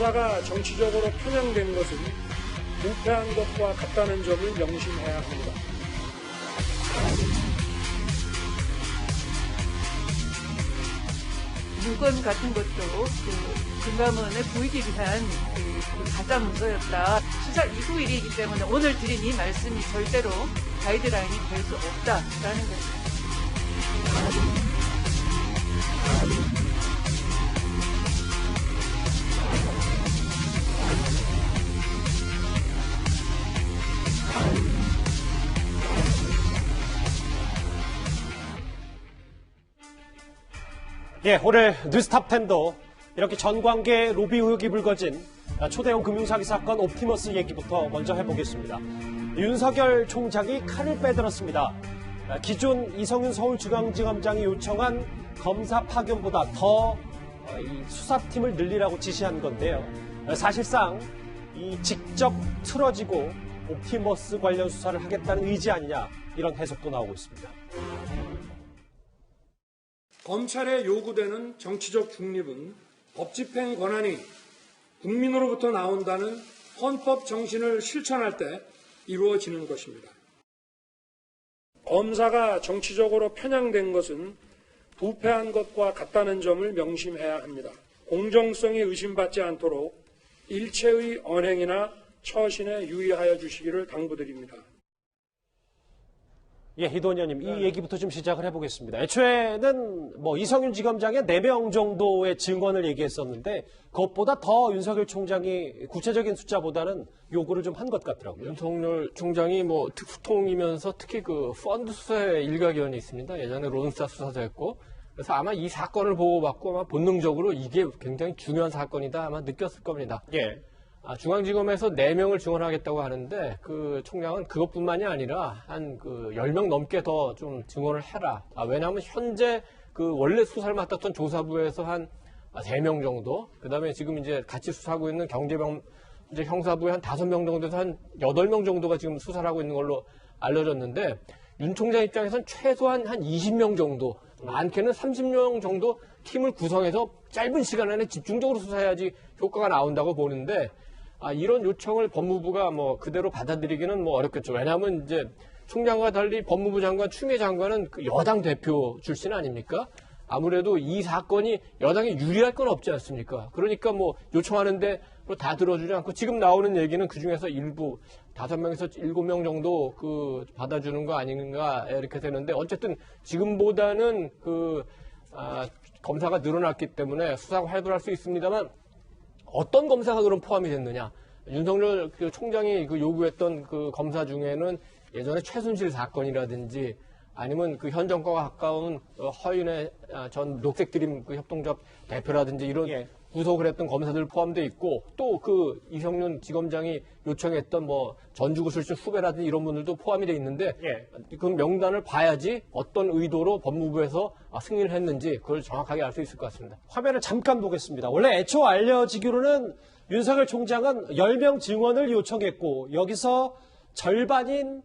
검사가 정치적으로 편향된 것은 부패한 것과 같다는 점을 명심해야 합니다. 물건 같은 것도 금감원에 보이기 위한 가짜 문서였다. 수사 이후 일이기 때문에 오늘 드린 이 말씀이 절대로 가이드라인이 될 수 없다라는 것입니다. 예, 오늘 뉴스탑10도 이렇게 전관계 로비 의혹이 불거진 초대형 금융사기 사건 옵티머스 얘기부터 먼저 해보겠습니다. 윤석열 총장이 칼을 빼들었습니다. 기존 이성윤 서울중앙지검장이 요청한 검사 파견보다 더 수사팀을 늘리라고 지시한 건데요. 사실상 직접 틀어지고 옵티머스 관련 수사를 하겠다는 의지 아니냐, 이런 해석도 나오고 있습니다. 검찰에 요구되는 정치적 중립은 법 집행 권한이 국민으로부터 나온다는 헌법 정신을 실천할 때 이루어지는 것입니다. 검사가 정치적으로 편향된 것은 부패한 것과 같다는 점을 명심해야 합니다. 공정성이 의심받지 않도록 일체의 언행이나 처신에 유의하여 주시기를 당부드립니다. 예, 이도원 의원님, 이 얘기부터 좀 시작을 해보겠습니다. 애초에는 이성윤 지검장의 4명 정도의 증언을 얘기했었는데 그것보다 더 윤석열 총장이 구체적인 숫자보다는 요구를 좀 한 것 같더라고요. 윤석열 총장이 특수통이면서 특히 그 펀드 수사에 일가견이 있습니다. 예전에 론스타 수사도 했고, 그래서 아마 이 사건을 보고받고 아마 본능적으로 이게 굉장히 중요한 사건이다 아마 느꼈을 겁니다. 예. 중앙지검에서 4명을 증언하겠다고 하는데 그 총장은 그것뿐만이 아니라 한 10명 넘게 더 좀 증언을 해라. 왜냐하면 현재 그 원래 수사를 맡았던 조사부에서 한 3명 정도, 그다음에 지금 이제 같이 수사하고 있는 경제범죄 형사부에 한 5명 정도에서 한 8명 정도가 지금 수사를 하고 있는 걸로 알려졌는데, 윤 총장 입장에서는 최소한 한 20명 정도, 많게는 30명 정도 팀을 구성해서 짧은 시간 안에 집중적으로 수사해야지 효과가 나온다고 보는데, 이런 요청을 법무부가 그대로 받아들이기는 어렵겠죠. 왜냐하면 이제 총장과 달리 법무부 장관, 추미애 장관은 그 여당 대표 출신 아닙니까? 아무래도 이 사건이 여당에 유리할 건 없지 않습니까? 그러니까 요청하는데 다 들어주지 않고 지금 나오는 얘기는 그 중에서 일부 5명에서 7명 정도 받아주는 거 아닌가 이렇게 되는데, 어쨌든 지금보다는 검사가 늘어났기 때문에 수사가 활발할 수 있습니다만, 어떤 검사가 그럼 포함이 됐느냐? 윤석열 총장이 요구했던 검사 중에는 예전에 최순실 사건이라든지 아니면 현 정권과 가까운 허윤의 전 녹색드림 협동조합 대표라든지 이런 구속을 했던 검사들 포함되어 있고, 또 이성윤 지검장이 요청했던 전주구 출신 후배라든지 이런 분들도 포함이 되어 있는데, 그 명단을 봐야지 어떤 의도로 법무부에서 승인을 했는지 그걸 정확하게 알 수 있을 것 같습니다. 화면을 잠깐 보겠습니다. 원래 애초 알려지기로는 윤석열 총장은 10명 증언을 요청했고 여기서 절반인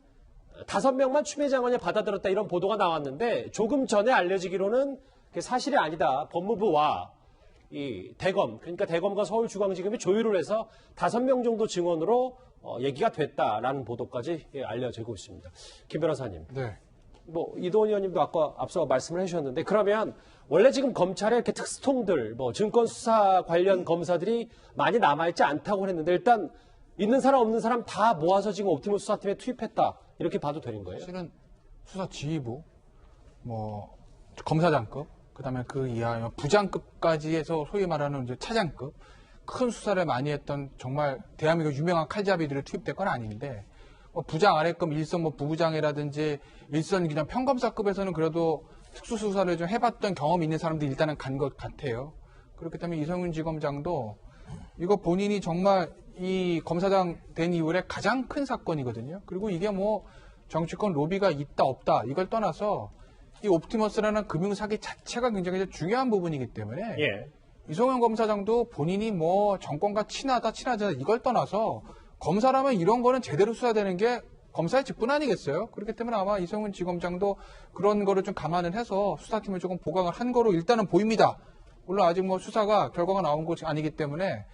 5명만 추미애 장관이 받아들였다, 이런 보도가 나왔는데, 조금 전에 알려지기로는 그게 사실이 아니다. 법무부와 이 대검, 그러니까 대검과 서울중앙지검이 조율을 해서 5명 정도 증언으로 얘기가 됐다라는 보도까지 알려지고 있습니다. 김 변호사님. 네. 이도원 의원님도 아까 앞서 말씀을 해주셨는데, 그러면 원래 지금 검찰에 이렇게 특수통들, 증권 수사 관련 검사들이 많이 남아있지 않다고 했는데, 일단 있는 사람 없는 사람 다 모아서 지금 옵티머스 수사팀에 투입했다, 이렇게 봐도 되는 거예요? 사실은 수사 지휘부, 검사장급, 그다음에 그 이하 부장급까지 해서 소위 말하는 이제 차장급, 큰 수사를 많이 했던 정말 대한민국 유명한 칼잡이들이 투입될 건 아닌데, 부장 아래급 일선 부부장이라든지 일선 그냥 평검사급에서는 그래도 특수수사를 좀 해봤던 경험이 있는 사람들이 일단은 간 것 같아요. 그렇기 때문에 이성윤 지검장도 이거 본인이 정말 이 검사장 된 이후에 가장 큰 사건이거든요. 그리고 이게 정치권 로비가 있다 없다 이걸 떠나서 이 옵티머스라는 금융사기 자체가 굉장히 중요한 부분이기 때문에 이성윤 검사장도 본인이 정권과 친하다 이걸 떠나서 검사라면 이런 거는 제대로 수사되는 게 검사의 직분 아니겠어요? 그렇기 때문에 아마 이성윤 지검장도 그런 거를 좀 감안을 해서 수사팀을 조금 보강을 한 거로 일단은 보입니다. 물론 아직 수사가 결과가 나온 것이 아니기 때문에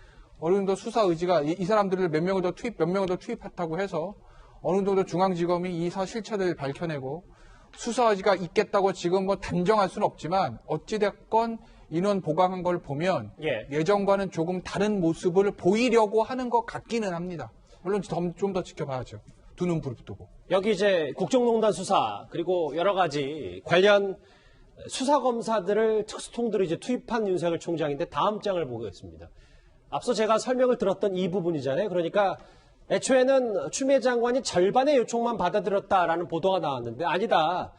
어느 정도 수사 의지가 이 사람들을 몇 명을 더 투입했다고 해서 어느 정도 중앙지검이 이 실체들을 밝혀내고 수사 의지가 있겠다고 지금 뭐 단정할 수는 없지만 어찌됐건 인원 보강한 걸 보면 예전과는 조금 다른 모습을 보이려고 하는 것 같기는 합니다. 물론 좀 더 지켜봐야죠. 두 눈 부릅뜨고. 여기 이제 국정농단 수사 그리고 여러 가지 관련 수사검사들을 특수통들을 이제 투입한 윤석열 총장인데 다음 장을 보겠습니다. 앞서 제가 설명을 들었던 이 부분이잖아요. 그러니까 애초에는 추미애 장관이 절반의 요청만 받아들였다라는 보도가 나왔는데 아니다.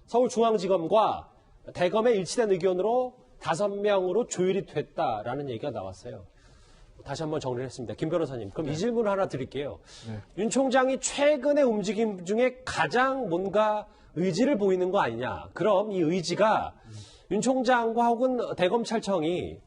서울중앙지검과 대검의 일치된 의견으로 5명으로 조율이 됐다라는 얘기가 나왔어요. 다시 한번 정리를 했습니다. 김 변호사님, 그럼 이 질문을 하나 드릴게요. 윤 총장이 최근의 움직임 중에 가장 뭔가 의지를 보이는 거 아니냐. 그럼 이 의지가 윤 총장과 혹은 대검찰청이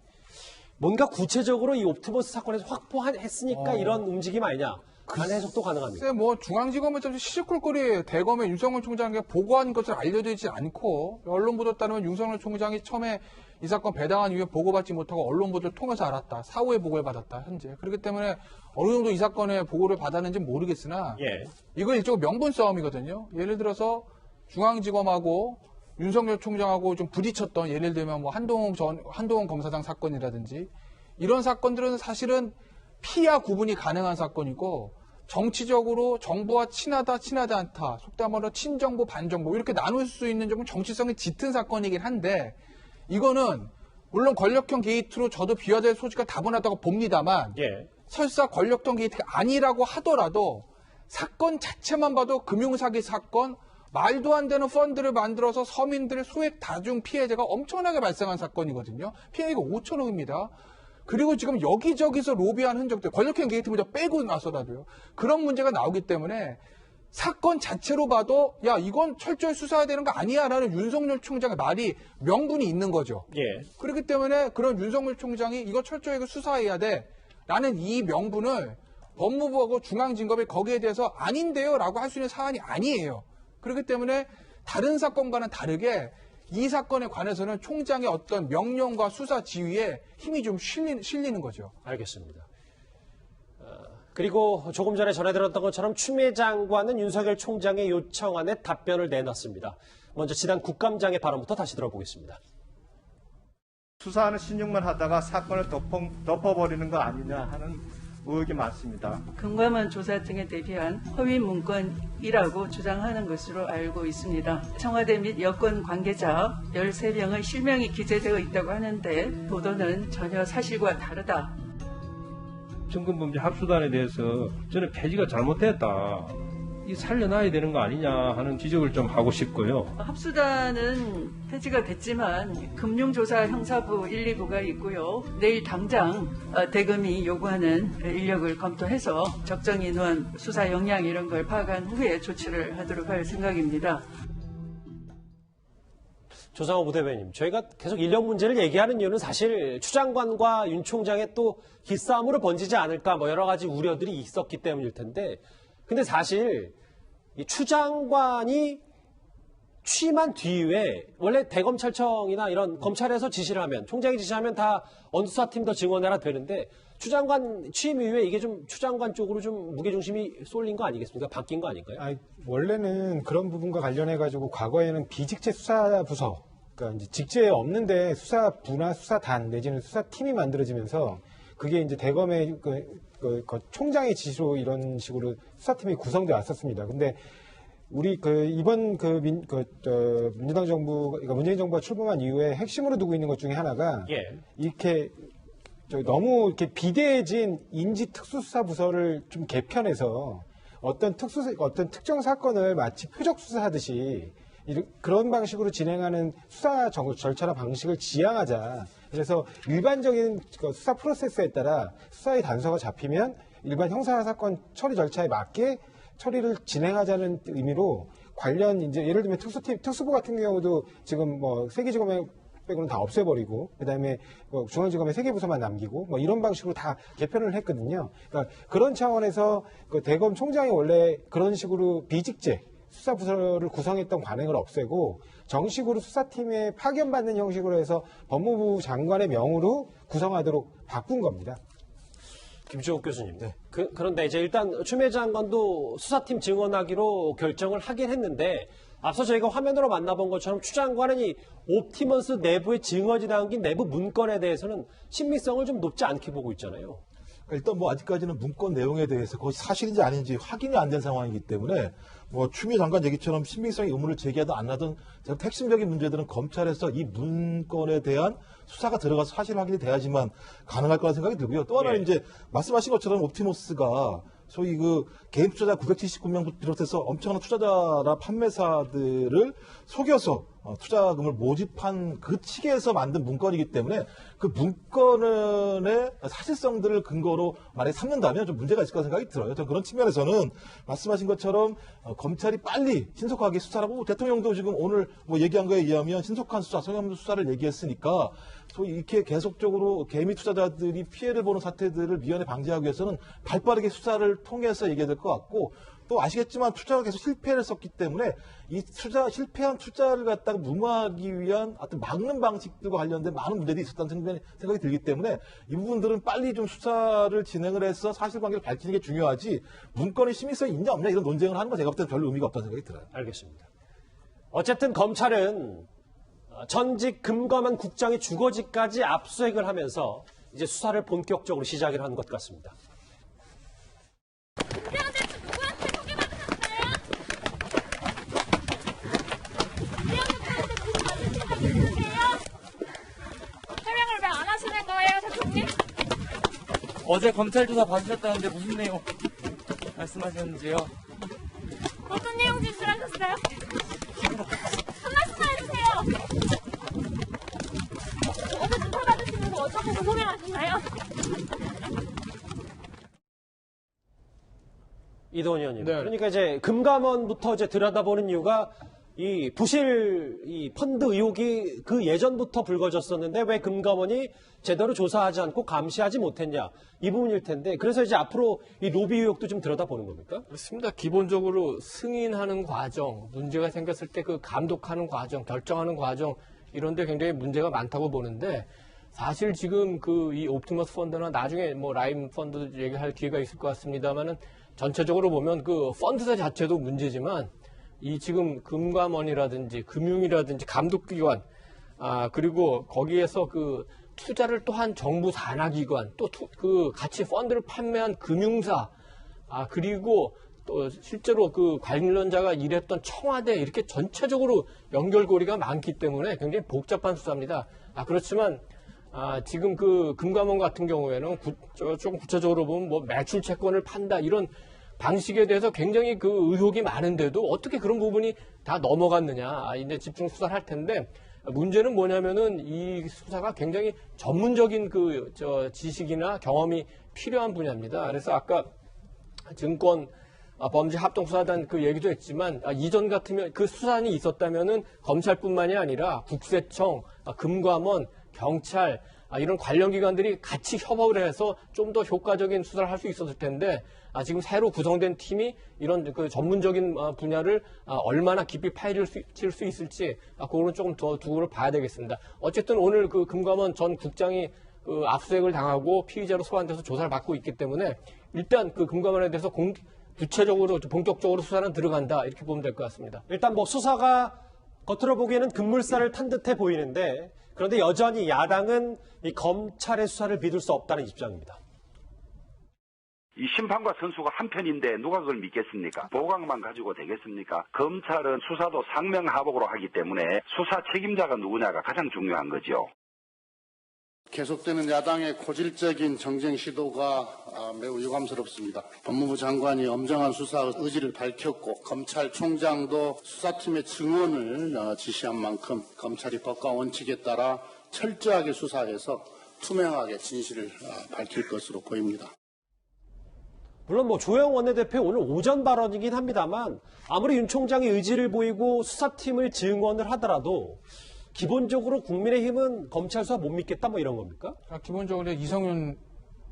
뭔가 구체적으로 이 옵티머스 사건에서 확보했으니까 이런 움직임 아니냐. 하는 해석도 가능합니다. 글쎄 뭐 중앙지검은 좀 시시콜거리 대검의 윤석열 총장에게 보고한 것을 알려드리지 않고 언론 보도 따르면 윤석열 총장이 처음에 이 사건 배당한 이후에 보고받지 못하고 언론 보도를 통해서 알았다. 사후에 보고를 받았다. 현재. 그렇기 때문에 어느 정도 이 사건의 보고를 받았는지 모르겠으나 이거 일종의 명분 싸움이거든요. 예를 들어서 중앙지검하고 윤석열 총장하고 좀 부딪혔던 예를 들면 뭐 한동훈 검사장 사건이라든지 이런 사건들은 사실은 피야 구분이 가능한 사건이고 정치적으로 정부와 친하지 않다. 속담 말로 친정부 반정부 이렇게 나눌 수 있는 조금 정치성이 짙은 사건이긴 한데 이거는 물론 권력형 게이트로 저도 비화될 소지가 다분하다고 봅니다만 설사 권력형 게이트가 아니라고 하더라도 사건 자체만 봐도 금융사기 사건 말도 안 되는 펀드를 만들어서 서민들의 소액 다중 피해자가 엄청나게 발생한 사건이거든요. 피해가 5천억입니다. 그리고 지금 여기저기서 로비한 흔적들, 권력형 게이트 문제 빼고 나서라도요. 그런 문제가 나오기 때문에 사건 자체로 봐도 야 이건 철저히 수사해야 되는 거 아니야 라는 윤석열 총장의 말이 명분이 있는 거죠. 그렇기 때문에 그런 윤석열 총장이 이거 철저히 수사해야 돼 라는 이 명분을 법무부하고 중앙지검이 거기에 대해서 아닌데요 라고 할 수 있는 사안이 아니에요. 그렇기 때문에 다른 사건과는 다르게 이 사건에 관해서는 총장의 어떤 명령과 수사 지휘에 힘이 좀 실리는 거죠. 알겠습니다. 그리고 조금 전에 전해드렸던 것처럼 추미애 장관은 윤석열 총장의 요청안에 답변을 내놨습니다. 먼저 지난 국감장의 발언부터 다시 들어보겠습니다. 수사하는 신용만 하다가 사건을 덮어버리는 거 아니냐 하는 의혹이 많습니다. 금감원 조사 등에 대비한 허위 문건이라고 주장하는 것으로 알고 있습니다. 청와대 및 여권 관계자 13명의 실명이 기재되어 있다고 하는데 보도는 전혀 사실과 다르다. 정권범죄 합수단에 대해서 저는 폐지가 잘못됐다. 이 살려놔야 되는 거 아니냐 하는 지적을 좀 하고 싶고요. 합수단은 폐지가 됐지만 금융조사 형사부 1, 2부가 있고요. 내일 당장 대검이 요구하는 인력을 검토해서 적정 인원, 수사 역량 이런 걸 파악한 후에 조치를 하도록 할 생각입니다. 조상호 부대변인, 저희가 계속 인력 문제를 얘기하는 이유는 사실 추 장관과 윤 총장의 또 기싸움으로 번지지 않을까 뭐 여러 가지 우려들이 있었기 때문일 텐데 근데 사실 이 추 장관이 취임한 뒤에 원래 대검찰청이나 이런 검찰에서 지시를 하면 총장이 지시하면 다 어느 수사팀 더 증원해라 되는데 추 장관 취임 이후에 이게 좀 추 장관 쪽으로 좀 무게중심이 쏠린 거 아니겠습니까? 바뀐 거 아닌가요? 원래는 그런 부분과 관련해가지고 과거에는 비직제 수사부서, 그러니까 이제 직제에 없는데 수사부나 수사단 내지는 수사팀이 만들어지면서 그게 이제 대검의 그 총장의 지시로 이런 식으로 수사팀이 구성되어 왔었습니다. 근데 우리 이번 민주당 정부, 그러니까 문재인 정부가 출범한 이후에 핵심으로 두고 있는 것 중에 하나가 이렇게 너무 이렇게 비대해진 인지 특수수사부서를 좀 개편해서 어떤 특정 사건을 마치 표적 수사하듯이 그런 방식으로 진행하는 수사 절차나 방식을 지향하자. 그래서 일반적인 수사 프로세스에 따라 수사의 단서가 잡히면 일반 형사사건 처리 절차에 맞게 처리를 진행하자는 의미로 관련 이제 예를 들면 특수부 같은 경우도 지금 뭐 세계지검에 빼고는 다 없애버리고 그다음에 중앙지검에 3개 부서만 남기고 뭐 이런 방식으로 다 개편을 했거든요. 그러니까 그런 차원에서 대검 총장이 원래 그런 식으로 비직제 수사부서를 구성했던 관행을 없애고 정식으로 수사팀에 파견받는 형식으로 해서 법무부 장관의 명으로 구성하도록 바꾼 겁니다. 김주옥 교수님. 그런데 이제 일단 추미애 장관도 수사팀 증언하기로 결정을 하긴 했는데 앞서 저희가 화면으로 만나본 것처럼 추 장관은 이 옵티머스 내부의 증언이 담긴 내부 문건에 대해서는 신빙성을 좀 높지 않게 보고 있잖아요. 일단 뭐 아직까지는 문건 내용에 대해서 그것이 사실인지 아닌지 확인이 안 된 상황이기 때문에 뭐 추미애 장관 얘기처럼 신빙성의 의문을 제기하든 안 하든 핵심적인 문제들은 검찰에서 이 문건에 대한 수사가 들어가서 사실 확인이 돼야지만 가능할 거라는 생각이 들고요. 또 하나는 이제 말씀하신 것처럼 옵티머스가 소위 그 개인 투자자 979명 비롯해서 엄청난 투자자나 판매사들을 속여서 투자금을 모집한 그 측에서 만든 문건이기 때문에 그 문건의 사실성들을 근거로 만약에 삼는다면 좀 문제가 있을 거라 생각이 들어요. 저는 그런 측면에서는 말씀하신 것처럼 검찰이 빨리 신속하게 수사를 하고 대통령도 지금 오늘 뭐 얘기한 거에 의하면 신속한 수사, 성형없는 수사를 얘기했으니까 소위 이렇게 계속적으로 개미 투자자들이 피해를 보는 사태들을 미연에 방지하기 위해서는 발빠르게 수사를 통해서 얘기해야 될 것 같고 또 아시겠지만 투자가 계속 실패를 했었기 때문에 이 실패한 투자를 갖다가 무마하기 위한 어떤 막는 방식들과 관련된 많은 문제들이 있었다는 생각이 들기 때문에 이 부분들은 빨리 좀 수사를 진행을 해서 사실관계를 밝히는 게 중요하지 문건의 신빙성이 있냐 없냐 이런 논쟁을 하는 건 제가 볼 때는 별로 의미가 없다는 생각이 들어요. 알겠습니다. 어쨌든 검찰은 전직 금감원 국장의 주거지까지 압수수색을 하면서 이제 수사를 본격적으로 시작을 한 것 같습니다. 설명을 왜 안 하시는 거예요, 대통령? 어제 검찰 조사 받으셨다는데 무슨 내용 말씀하셨는지요? 어떤 내용 진술하셨어요? 한 말씀만 해주세요. 어제 조사 받으시면서 어쩌고 소명하셨나요? 이동훈 의원님. 네. 그러니까 이제 금감원부터 이제 들여다보는 이유가 이 부실 이 펀드 의혹이 그 예전부터 불거졌었는데 왜 금감원이 제대로 조사하지 않고 감시하지 못했냐 이 부분일 텐데 그래서 이제 앞으로 이 로비 의혹도 좀 들여다보는 겁니까? 그렇습니다. 기본적으로 승인하는 과정, 문제가 생겼을 때 그 감독하는 과정, 결정하는 과정 이런 데 굉장히 문제가 많다고 보는데 사실 지금 그 이 옵티머스 펀드나 나중에 뭐 라임 펀드 얘기할 기회가 있을 것 같습니다만은 전체적으로 보면 그 펀드사 자체도 문제지만 이 지금 금감원이라든지 금융이라든지 감독기관 그리고 거기에서 그 투자를 또 한 정부 산하기관 또 그 같이 펀드를 판매한 금융사 그리고 또 실제로 그 관련자가 일했던 청와대 이렇게 전체적으로 연결고리가 많기 때문에 굉장히 복잡한 수사입니다. 그렇지만 지금 그 금감원 같은 경우에는 조금 구체적으로 보면 뭐 매출 채권을 판다 이런 방식에 대해서 굉장히 그 의혹이 많은데도 어떻게 그런 부분이 다 넘어갔느냐 이제 집중 수사를 할 텐데 문제는 뭐냐면은 이 수사가 굉장히 전문적인 그 지식이나 경험이 필요한 분야입니다. 그래서 아까 증권 범죄 합동수사단 그 얘기도 했지만 이전 같으면 그 수사단이 있었다면은 검찰뿐만이 아니라 국세청, 금감원, 경찰 이런 관련 기관들이 같이 협업을 해서 좀 더 효과적인 수사를 할 수 있었을 텐데 지금 새로 구성된 팀이 이런 그 전문적인 분야를 얼마나 깊이 파헤칠 수 있을지 그거는 조금 더 두고 봐야 되겠습니다. 어쨌든 오늘 그 금감원 전 국장이 그 압수수색을 당하고 피의자로 소환돼서 조사를 받고 있기 때문에 일단 그 금감원에 대해서 구체적으로 본격적으로 수사는 들어간다 이렇게 보면 될 것 같습니다. 일단 뭐 수사가 겉으로 보기에는 급물살을 탄 듯해 보이는데 그런데 여전히 야당은 이 검찰의 수사를 믿을 수 없다는 입장입니다. 이 심판과 선수가 한 편인데 누가 그걸 믿겠습니까? 보강만 가지고 되겠습니까? 검찰은 수사도 상명하복으로 하기 때문에 수사 책임자가 누구냐가 가장 중요한 거죠. 계속되는 야당의 고질적인 정쟁 시도가 매우 유감스럽습니다. 법무부 장관이 엄정한 수사 의지를 밝혔고 검찰총장도 수사팀의 증언을 지시한 만큼 검찰이 법과 원칙에 따라 철저하게 수사해서 투명하게 진실을 밝힐 것으로 보입니다. 물론 뭐 조영 원내대표 오늘 오전 발언이긴 합니다만 아무리 윤 총장이 의지를 보이고 수사팀을 증언을 하더라도 기본적으로 국민의힘은 검찰 수사 못 믿겠다 뭐 이런 겁니까? 기본적으로 이성윤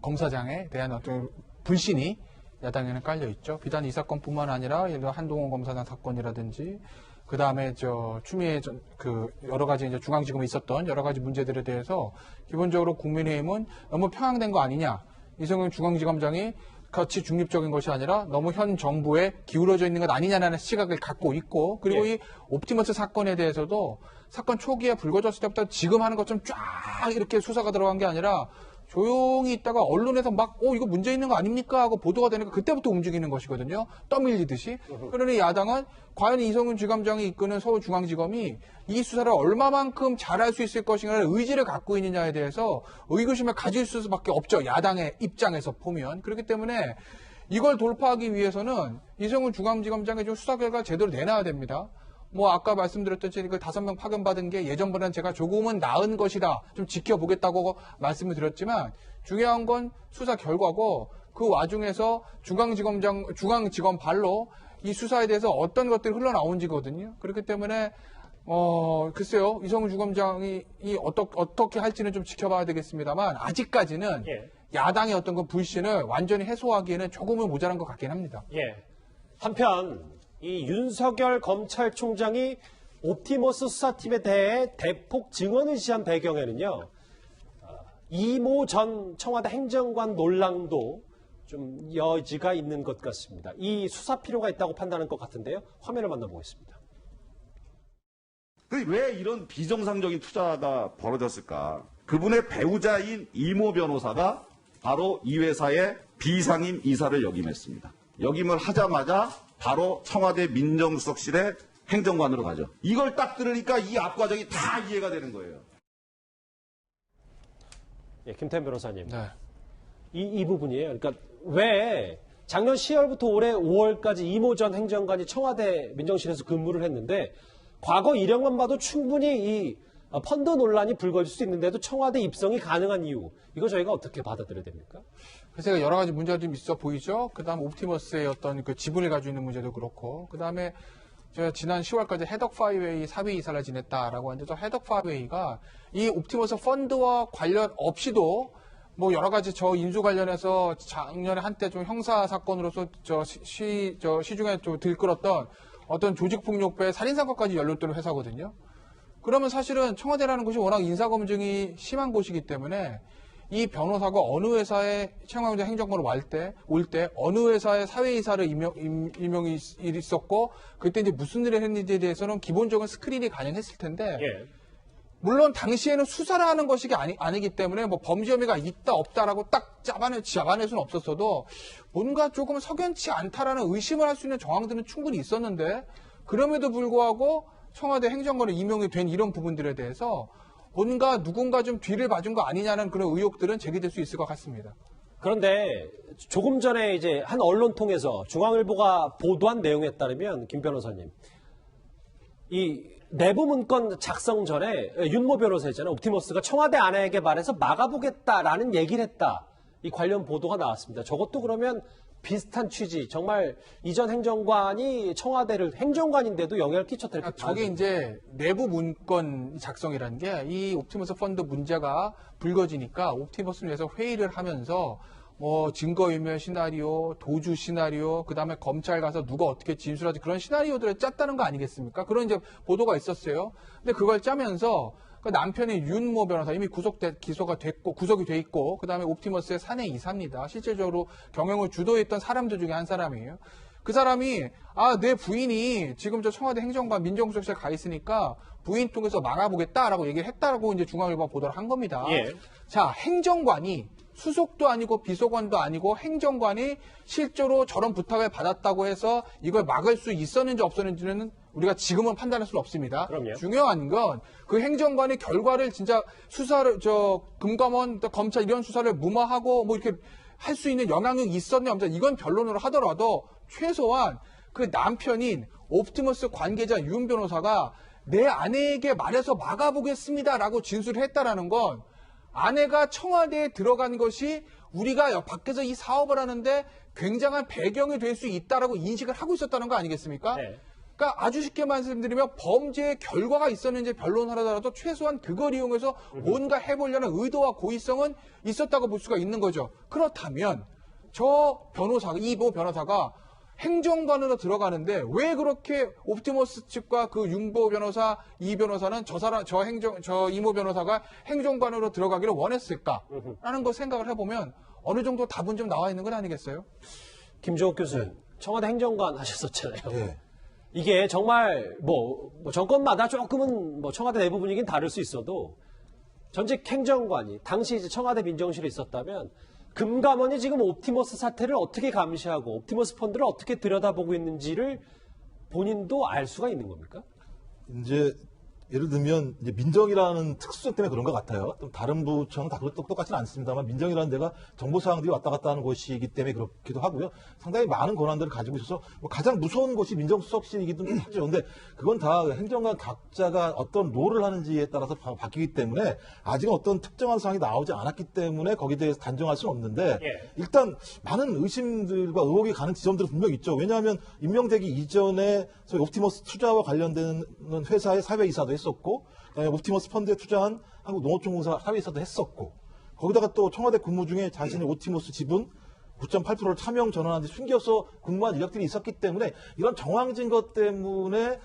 검사장에 대한 어떤 불신이 야당에는 깔려 있죠. 비단 이 사건뿐만 아니라 예를 들어 한동훈 검사장 사건이라든지 그 다음에 추미애 그 여러 가지 이제 중앙지검에 있었던 여러 가지 문제들에 대해서 기본적으로 국민의힘은 너무 평양된 거 아니냐. 이성윤 중앙지검장이 같이 중립적인 것이 아니라 너무 현 정부에 기울어져 있는 것 아니냐는 시각을 갖고 있고, 그리고 이 옵티머스 사건에 대해서도 사건 초기에 불거졌을 때부터 지금 하는 것처럼 쫙 이렇게 수사가 들어간 게 아니라 조용히 있다가 언론에서 막 이거 문제 있는 거 아닙니까 하고 보도가 되니까 그때부터 움직이는 것이거든요. 떠밀리듯이. 그러니 야당은 과연 이성윤 지검장이 이끄는 서울중앙지검이 이 수사를 얼마만큼 잘할 수 있을 것인가를 의지를 갖고 있느냐에 대해서 의구심을 가질 수밖에 없죠. 야당의 입장에서 보면. 그렇기 때문에 이걸 돌파하기 위해서는 이성윤 중앙지검장의 좀 수사 결과를 제대로 내놔야 됩니다. 뭐 아까 말씀드렸듯이 그 5명 파견받은 게 예전보다는 제가 조금은 나은 것이다, 좀 지켜보겠다고 말씀을 드렸지만 중요한 건 수사 결과고, 그 와중에서 중앙지검 발로 이 수사에 대해서 어떤 것들이 흘러나온지거든요. 그렇기 때문에 글쎄요, 이성윤 주검장이 어떻게 할지는 좀 지켜봐야 되겠습니다만 아직까지는 야당의 어떤 그 불신을 완전히 해소하기에는 조금은 모자란 것 같긴 합니다. 한편 이 윤석열 검찰총장이 옵티머스 수사팀에 대해 대폭 증언을 지시한 배경에는요, 이모 전 청와대 행정관 논란도 좀 여지가 있는 것 같습니다. 이 수사 필요가 있다고 판단할 것 같은데요. 화면을 만나보겠습니다. 왜 이런 비정상적인 투자가 벌어졌을까? 그분의 배우자인 이모 변호사가 바로 이 회사의 비상임 이사를 역임했습니다. 역임을 하자마자 바로 청와대 민정수석실의 행정관으로 가죠. 이걸 딱 들으니까 이 앞과정이 다 이해가 되는 거예요. 김태현 변호사님. 이 부분이에요. 그러니까 왜 작년 10월부터 올해 5월까지 이모 전 행정관이 청와대 민정실에서 근무를 했는데 과거 이력만 봐도 충분히 이 펀드 논란이 불거질 수 있는데도 청와대 입성이 가능한 이유, 이거 저희가 어떻게 받아들여야 됩니까? 그래서 여러 가지 문제가 좀 있어 보이죠. 그다음 옵티머스의 어떤 그 지분을 가지고 있는 문제도 그렇고, 그다음에 제가 지난 10월까지 헤덕파이웨이 사회 이사를 지냈다라고 하는데, 저 헤덕파이웨이가 이 옵티머스 펀드와 관련 없이도 뭐 여러 가지 저 인수 관련해서 작년에 한때 좀 형사 사건으로서 시중에 좀 들끓었던 어떤 조직폭력배 살인사건까지 연루되는 회사거든요. 그러면 사실은 청와대라는 곳이 워낙 인사검증이 심한 곳이기 때문에 이 변호사가 어느 회사에 청와대 행정관으로 올 때 어느 회사의 사회이사를 임명이 있었고 그때 이제 무슨 일을 했는지에 대해서는 기본적인 스크린이 가능했을 텐데, 물론 당시에는 수사를 하는 것이 아니기 때문에 뭐 범죄 혐의가 있다 없다라고 딱 잡아낼 수는 없었어도 뭔가 조금 석연치 않다라는 의심을 할 수 있는 정황들은 충분히 있었는데, 그럼에도 불구하고 청와대 행정관으로 임명이 된 이런 부분들에 대해서 뭔가 누군가 좀 뒤를 봐준 거 아니냐는 그런 의혹들은 제기될 수 있을 것 같습니다. 그런데 조금 전에 이제 한 언론 통해서 중앙일보가 보도한 내용에 따르면 김 변호사님, 이 내부 문건 작성 전에 윤모 변호사 있잖아요. 옵티머스가 청와대 아내에게 말해서 막아보겠다라는 얘기를 했다. 이 관련 보도가 나왔습니다. 저것도 그러면 비슷한 취지, 정말 이전 행정관이 청와대를 행정관인데도 영향을 끼쳤다. 저게 이제 내부 문건 작성이라는 게 이 옵티머스 펀드 문제가 불거지니까 옵티머스를 위해서 회의를 하면서 뭐 증거인멸 시나리오, 도주 시나리오, 그 다음에 검찰 가서 누가 어떻게 진술하지, 그런 시나리오들을 짰다는 거 아니겠습니까? 그런 이제 보도가 있었어요. 근데 그걸 짜면서 그 남편이 윤모 변호사 이미 구속이 돼 있고, 그 다음에 옵티머스의 사내 이사입니다. 실질적으로 경영을 주도했던 사람들 중에 한 사람이에요. 그 사람이 내 부인이 지금 저 청와대 행정관 민정수석실에 가 있으니까 부인 통해서 막아보겠다라고 얘기를 했다라고 이제 중앙일보가 보도를 한 겁니다. 자, 행정관이 수석도 아니고 비서관도 아니고 행정관이 실제로 저런 부탁을 받았다고 해서 이걸 막을 수 있었는지 없었는지는 우리가 지금은 판단할 수는 없습니다. 그럼요. 중요한 건 그 행정관이 결과를 진짜 수사를 금감원, 검찰 이런 수사를 무마하고 뭐 이렇게 할 수 있는 영향력이 있었냐 없냐, 이건 변론으로 하더라도 최소한 그 남편인 옵티머스 관계자 윤 변호사가 내 아내에게 말해서 막아보겠습니다라고 진술을 했다라는 건 아내가 청와대에 들어간 것이 우리가 밖에서 이 사업을 하는데 굉장한 배경이 될 수 있다라고 인식을 하고 있었다는 거 아니겠습니까? 그러니까 아주 쉽게 말씀드리면 범죄의 결과가 있었는지 변론하더라도 최소한 그걸 이용해서 뭔가 해보려는 의도와 고의성은 있었다고 볼 수가 있는 거죠. 그렇다면 저 변호사가, 이모 변호사가 행정관으로 들어가는데 왜 그렇게 옵티머스 측과 그 윤보 변호사, 이 변호사는 저 이모 변호사가 행정관으로 들어가기를 원했을까라는 거 생각을 해보면 어느 정도 답은 좀 나와 있는 건 아니겠어요? 김종욱 교수님, 청와대 행정관 하셨었잖아요. 네. 이게 정말 뭐 정권마다 조금은 뭐 청와대 내부 분위기는 다를 수 있어도 전직 행정관이 당시 이제 청와대 민정실에 있었다면 금감원이 지금 옵티머스 사태를 어떻게 감시하고 옵티머스 펀드를 어떻게 들여다보고 있는지를 본인도 알 수가 있는 겁니까? 이제 예를 들면 이제 민정이라는 특수성 때문에 그런 것 같아요. 또 다른 부처는 다 똑같지는 않습니다만 민정이라는 데가 정보 사항들이 왔다 갔다 하는 곳이기 때문에 그렇기도 하고요. 상당히 많은 권한들을 가지고 있어서 뭐 가장 무서운 곳이 민정수석실이기도 하죠. 근데 그건 다 행정관 각자가 어떤 롤을 하는지에 따라서 바뀌기 때문에 아직은 어떤 특정한 사항이 나오지 않았기 때문에 거기에 대해서 단정할 수는 없는데 일단 많은 의심들과 의혹이 가는 지점들은 분명히 있죠. 왜냐하면 임명되기 이전에 소위 옵티머스 투자와 관련된 회사의 사회이사도 했었고, 그다음에 옵티머스 펀드에 투자한 한국농어촌공사 사회이사도 했었고, 거기다가 또 청와대 근무 중에 자신의 옵티머스 지분 9.8%를 차명 전환한 데 숨겨서 근무한 이력들이 있었기 때문에 이런 정황진 것 때문에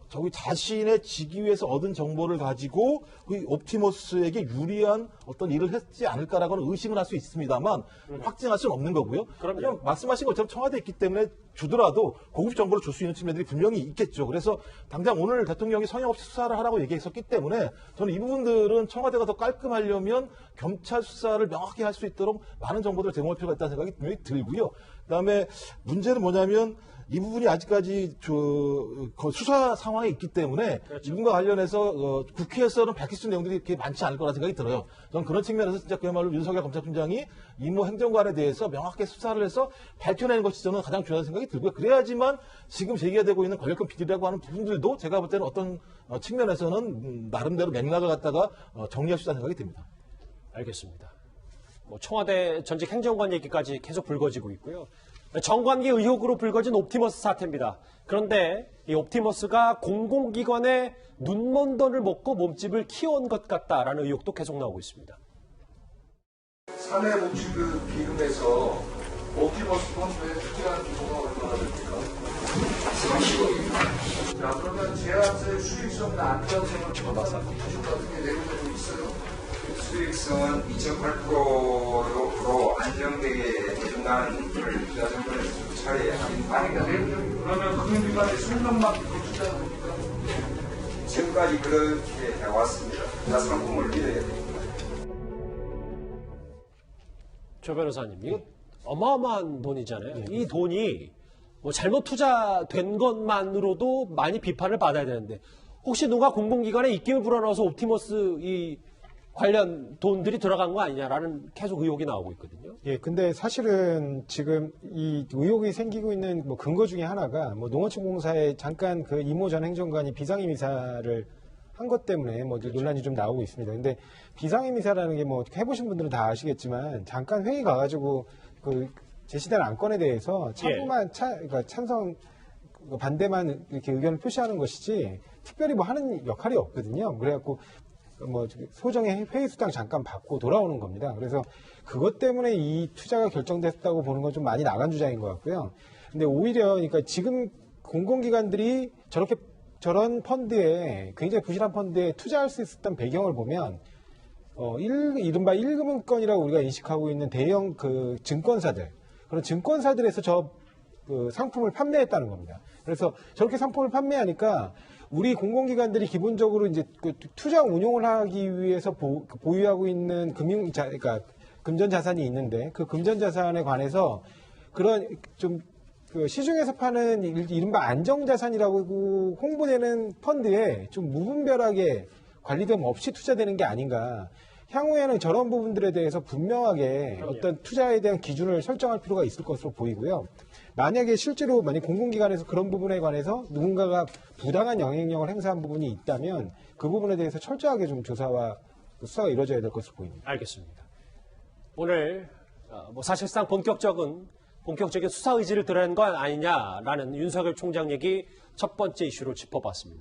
저기 자신의 직위에서 얻은 정보를 가지고 그 옵티머스에게 유리한 어떤 일을 했지 않을까라고는 의심을 할 수 있습니다만 확증할 수는 없는 거고요. 그럼 말씀하신 것처럼 청와대에 있기 때문에 주더라도 고급 정보를 줄 수 있는 측면들이 분명히 있겠죠. 그래서 당장 오늘 대통령이 성의 없이 수사를 하라고 얘기했었기 때문에 저는 이 부분들은 청와대가 더 깔끔하려면 경찰 수사를 명확히 할 수 있도록 많은 정보들을 제공할 필요가 있다는 생각이 분명히 들고요. 그다음에 문제는 뭐냐면 이 부분이 아직까지 수사 상황에 있기 때문에 이분과 관련해서 국회에서는 밝힐 수 있는 내용들이 그렇게 많지 않을 거라 생각이 들어요. 저는 그런 측면에서 진짜 그야말로 윤석열 검찰총장이 이모 행정관에 대해서 명확하게 수사를 해서 밝혀내는 것이 저는 가장 중요하다는 생각이 들고요. 그래야지만 지금 제기가 되고 있는 권력형 비리라고 하는 부분들도 제가 볼 때는 어떤 측면에서는 나름대로 맥락을 갖다가 정리할 수 있다는 생각이 듭니다. 알겠습니다. 뭐 청와대 전직 행정관 얘기까지 계속 불거지고 있고요. 정관계 의혹으로 불거진 옵티머스 사태입니다. 그런데 이 옵티머스가 공공기관의 눈먼 돈을 먹고 몸집을 키워온 것 같다라는 의혹도 계속 나오고 있습니다. 사내복지급 기금에서 옵티머스 펀드에 투자한 규모가 얼마나 됩니까? 30억입니다. 자, 그러면 제한세 수익성이나 안전성을 정확한 기준 같은 게 내려되고 있어요. 수익성은 2.8%로 안정되게 중간 투자 성분을 차례 아니, 그러면 금융기관의 설명만 듣고 투자합니까? 지금까지 그렇게 해왔습니다. 다 상품을 믿어야 됩니다. 조 변호사님, 이거 어마어마한 돈이잖아요. 이 돈이 뭐 잘못 투자된 것만으로도 많이 비판을 받아야 되는데 혹시 누가 공공기관에 입김을 불어넣어서 옵티머스 이 관련 돈들이 들어간 거 아니냐라는 계속 의혹이 나오고 있거든요. 예, 근데 사실은 지금 이 의혹이 생기고 있는 뭐 근거 중에 하나가 뭐 농어촌공사에 잠깐 그 이모 전 행정관이 비상임 이사를 한 것 때문에 뭐 논란이 좀 나오고 있습니다. 근데 비상임 이사라는 게 뭐 해보신 분들은 다 아시겠지만 잠깐 회의 가가지고 그 제시된 안건에 대해서 그러니까 찬성 반대만 이렇게 의견을 표시하는 것이지 특별히 뭐 하는 역할이 없거든요. 그래갖고 뭐 소정의 회의 수당 잠깐 받고 돌아오는 겁니다. 그래서 그것 때문에 이 투자가 결정됐다고 보는 건 좀 많이 나간 주장인 것 같고요. 근데 오히려 그러니까 지금 공공기관들이 저런 펀드에 굉장히 부실한 펀드에 투자할 수 있었던 배경을 보면 이른바 1금융권이라고 우리가 인식하고 있는 대형 그 증권사들 그런 증권사들에서 그 상품을 판매했다는 겁니다. 그래서 저렇게 상품을 판매하니까 우리 공공기관들이 기본적으로 이제 그 투자 운용을 하기 위해서 보유하고 있는 그러니까 금전자산이 있는데 그 금전자산에 관해서 그런 좀 그 시중에서 파는 이른바 안정자산이라고 홍보되는 펀드에 좀 무분별하게 관리됨 없이 투자되는 게 아닌가. 향후에는 저런 부분들에 대해서 분명하게 어떤 투자에 대한 기준을 설정할 필요가 있을 것으로 보이고요. 만약에 실제로 공공기관에서 그런 부분에 관해서 누군가가 부당한 영향력을 행사한 부분이 있다면 그 부분에 대해서 철저하게 좀 조사와 수사가 이루어져야 될 것으로 보입니다. 알겠습니다. 오늘 뭐 사실상 본격적인 수사 의지를 드러낸 건 아니냐라는 윤석열 총장 얘기 첫 번째 이슈로 짚어봤습니다.